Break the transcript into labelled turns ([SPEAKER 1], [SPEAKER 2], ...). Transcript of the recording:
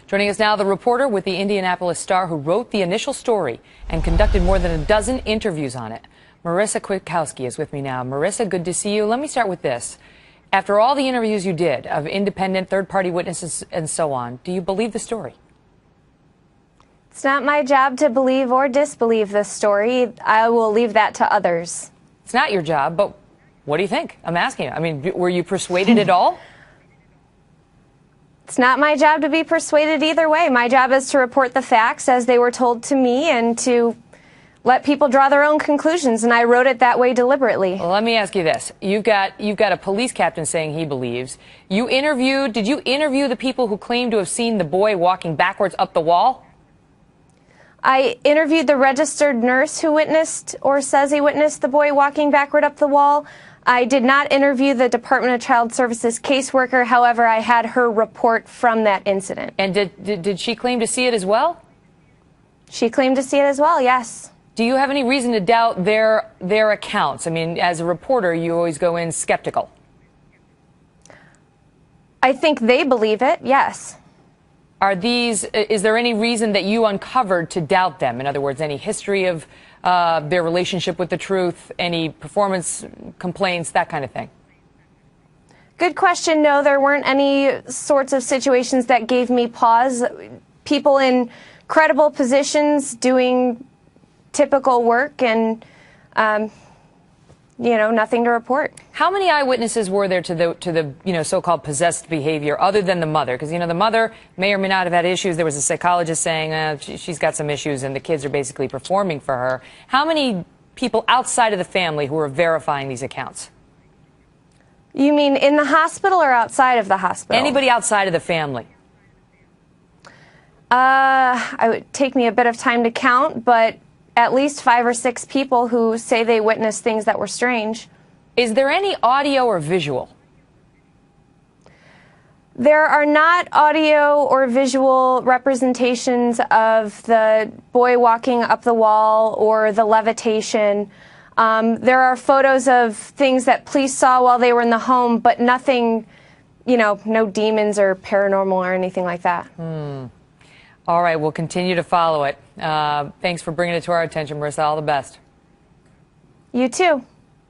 [SPEAKER 1] Joining us now, the reporter with the Indianapolis Star who wrote the initial story and conducted more than a dozen interviews on it. Marissa Kwiatkowski is with me now. Marissa, good to see you. Let me start with this. After all the interviews you did of independent third-party witnesses and so on, do you believe the story?
[SPEAKER 2] It's not my job to believe or disbelieve this story. I will leave that to others.
[SPEAKER 1] It's not your job, but what do you think? I'm asking you. I mean, were you persuaded at all?
[SPEAKER 2] It's not my job to be persuaded either way. My job is to report the facts as they were told to me and to let people draw their own conclusions, and I wrote it that way deliberately.
[SPEAKER 1] Well, let me ask you this. You've got a police captain saying he believes. Did you interview the people who claim to have seen the boy walking backwards up the wall?
[SPEAKER 2] I interviewed the registered nurse who witnessed or says he witnessed the boy walking backward up the wall. I did not interview the Department of Child Services caseworker. However, I had her report from that incident.
[SPEAKER 1] And did she claim to see it as well?
[SPEAKER 2] She claimed to see it as well, yes.
[SPEAKER 1] Do you have any reason to doubt their accounts? I mean, as a reporter, you always go in skeptical.
[SPEAKER 2] I think they believe it, yes.
[SPEAKER 1] Is there any reason that you uncovered to doubt them? In other words, any history of their relationship with the truth, any performance complaints, that kind of thing?
[SPEAKER 2] Good question. No, there weren't any sorts of situations that gave me pause. People in credible positions doing typical work and, nothing to report. How
[SPEAKER 1] many eyewitnesses were there to the so-called possessed behavior other than the mother? Because, the mother may or may not have had issues. There was a psychologist saying she's got some issues and the kids are basically performing for her. How many people outside of the family who are verifying these accounts?
[SPEAKER 2] You mean in the hospital or outside of the hospital?
[SPEAKER 1] Anybody outside of the family.
[SPEAKER 2] It would take me a bit of time to count, but at least 5 or 6 people who say they witnessed things that were strange.
[SPEAKER 1] Is there any audio or visual?
[SPEAKER 2] There are not audio or visual representations of the boy walking up the wall or the levitation. There are photos of things that police saw while they were in the home, but nothing, no demons or paranormal or anything like that.
[SPEAKER 1] All right, we'll continue to follow it. Thanks for bringing it to our attention, Marissa. All the best.
[SPEAKER 2] You too.